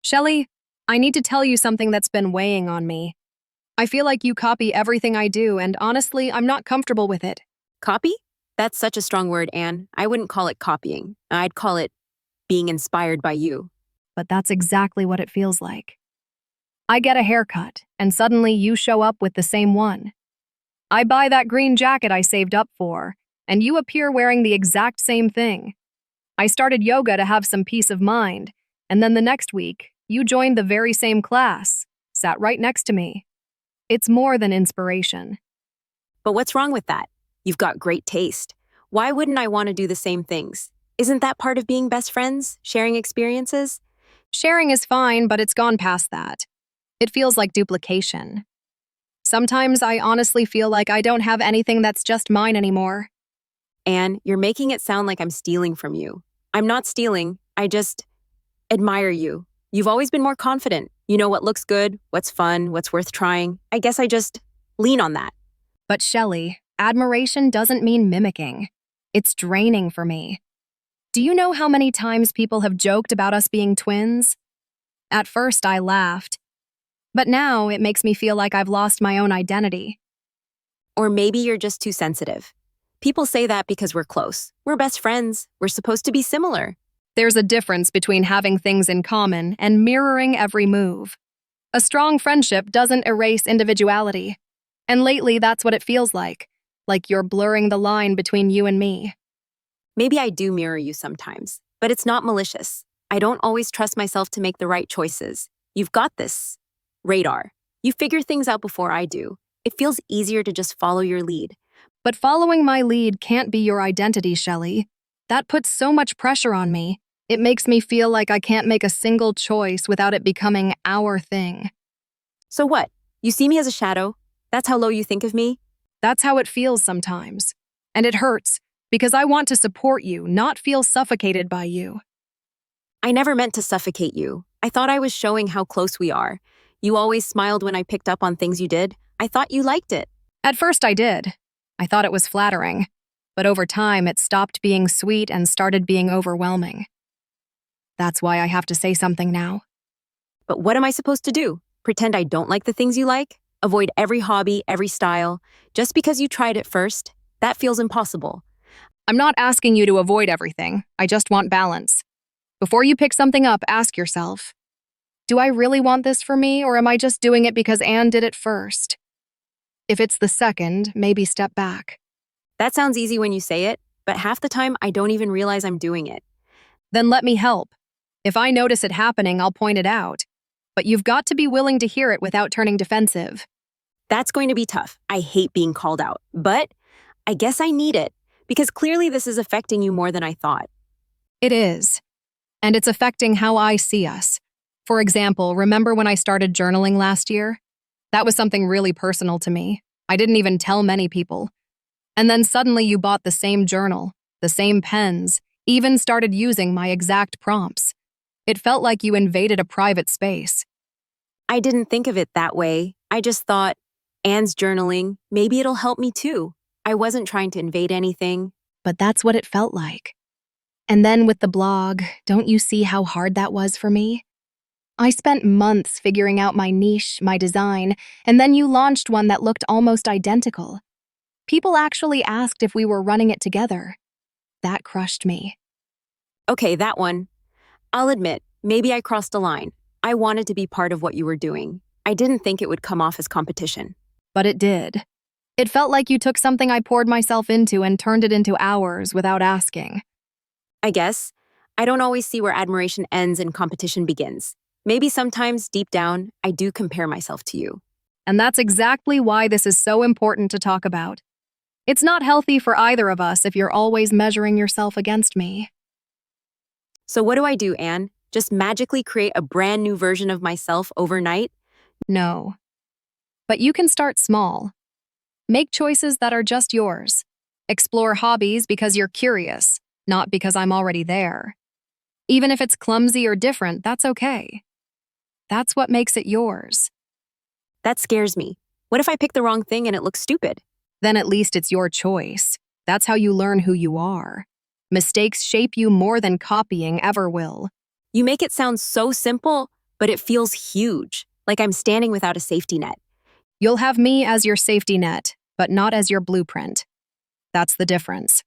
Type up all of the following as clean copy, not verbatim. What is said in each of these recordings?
Shelley, I need to tell you something that's been weighing on me. I feel like you copy everything I do, and honestly, I'm not comfortable with it. Copy? That's such a strong word, Anne. I wouldn't call it copying. I'd call it being inspired by you. But that's exactly what it feels like. I get a haircut, and suddenly you show up with the same one. I buy that green jacket I saved up for, and you appear wearing the exact same thing. I started yoga to have some peace of mind, and then the next week, you joined the very same class, sat right next to me. It's more than inspiration. But what's wrong with that? You've got great taste. Why wouldn't I want to do the same things? Isn't that part of being best friends, sharing experiences? Sharing is fine, but it's gone past that. It feels like duplication. Sometimes I honestly feel like I don't have anything that's just mine anymore. Anne, you're making it sound like I'm stealing from you. I'm not stealing. I just admire you. You've always been more confident. You know what looks good, what's fun, what's worth trying. I guess I just lean on that. But Shelley, admiration doesn't mean mimicking. It's draining for me. Do you know how many times people have joked about us being twins? At first, I laughed. But now it makes me feel like I've lost my own identity. Or maybe you're just too sensitive. People say that because we're close. We're best friends. We're supposed to be similar. There's a difference between having things in common and mirroring every move. A strong friendship doesn't erase individuality. And lately, that's what it feels like you're blurring the line between you and me. Maybe I do mirror you sometimes, but it's not malicious. I don't always trust myself to make the right choices. You've got this radar. You figure things out before I do. It feels easier to just follow your lead. But following my lead can't be your identity, Shelley. That puts so much pressure on me. It makes me feel like I can't make a single choice without it becoming our thing. So what? You see me as a shadow? That's how low you think of me? That's how it feels sometimes. And it hurts, because I want to support you, not feel suffocated by you. I never meant to suffocate you. I thought I was showing how close we are. You always smiled when I picked up on things you did. I thought you liked it. At first I did. I thought it was flattering. But over time, it stopped being sweet and started being overwhelming. That's why I have to say something now. But what am I supposed to do? Pretend I don't like the things you like? Avoid every hobby, every style? Just because you tried it first? That feels impossible. I'm not asking you to avoid everything. I just want balance. Before you pick something up, ask yourself, do I really want this for me, or am I just doing it because Anne did it first? If it's the second, maybe step back. That sounds easy when you say it, but half the time I don't even realize I'm doing it. Then let me help. If I notice it happening, I'll point it out. But you've got to be willing to hear it without turning defensive. That's going to be tough. I hate being called out, but I guess I need it because clearly this is affecting you more than I thought. It is. And it's affecting how I see us. For example, remember when I started journaling last year? That was something really personal to me. I didn't even tell many people. And then suddenly you bought the same journal, the same pens, even started using my exact prompts. It felt like you invaded a private space. I didn't think of it that way. I just thought, Anne's journaling, maybe it'll help me too. I wasn't trying to invade anything. But that's what it felt like. And then with the blog, don't you see how hard that was for me? I spent months figuring out my niche, my design, and then you launched one that looked almost identical. People actually asked if we were running it together. That crushed me. Okay, that one. I'll admit, maybe I crossed a line. I wanted to be part of what you were doing. I didn't think it would come off as competition. But it did. It felt like you took something I poured myself into and turned it into ours without asking. I guess. I don't always see where admiration ends and competition begins. Maybe sometimes, deep down, I do compare myself to you. And that's exactly why this is so important to talk about. It's not healthy for either of us if you're always measuring yourself against me. So what do I do, Anne? Just magically create a brand new version of myself overnight? No. But you can start small. Make choices that are just yours. Explore hobbies because you're curious, not because I'm already there. Even if it's clumsy or different, that's okay. That's what makes it yours. That scares me. What if I pick the wrong thing and it looks stupid? Then at least it's your choice. That's how you learn who you are. Mistakes shape you more than copying ever will. You make it sound so simple, but it feels huge, like I'm standing without a safety net. You'll have me as your safety net, but not as your blueprint. That's the difference.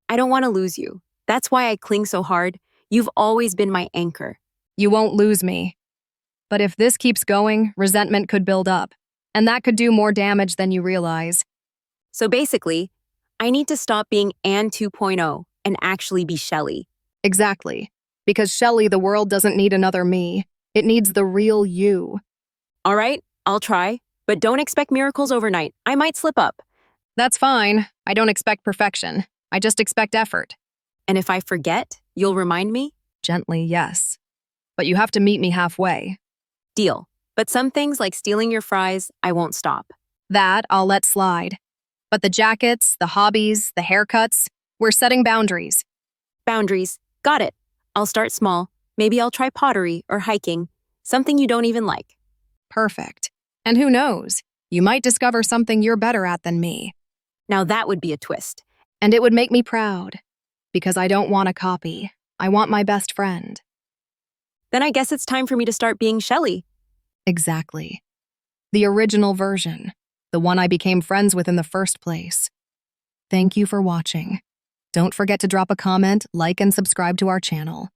I don't want to lose you. That's why I cling so hard. You've always been my anchor. You won't lose me. But if this keeps going, resentment could build up, and that could do more damage than you realize. So basically, I need to stop being Anne 2.0 and actually be Shelley. Exactly. Because Shelley, the world doesn't need another me. It needs the real you. All right, I'll try, but don't expect miracles overnight. I might slip up. That's fine. I don't expect perfection. I just expect effort. And if I forget, you'll remind me? Gently, yes. But you have to meet me halfway. Deal. But some things like stealing your fries, I won't stop. That I'll let slide. But the jackets, the hobbies, the haircuts, we're setting boundaries. Boundaries. Got it. I'll start small. Maybe I'll try pottery or hiking, something you don't even like. Perfect. And who knows? You might discover something you're better at than me. Now that would be a twist. And it would make me proud. Because I don't want a copy. I want my best friend. Then I guess it's time for me to start being Shelley. Exactly. The original version. The one I became friends with in the first place. Thank you for watching. Don't forget to drop a comment, like, and subscribe to our channel.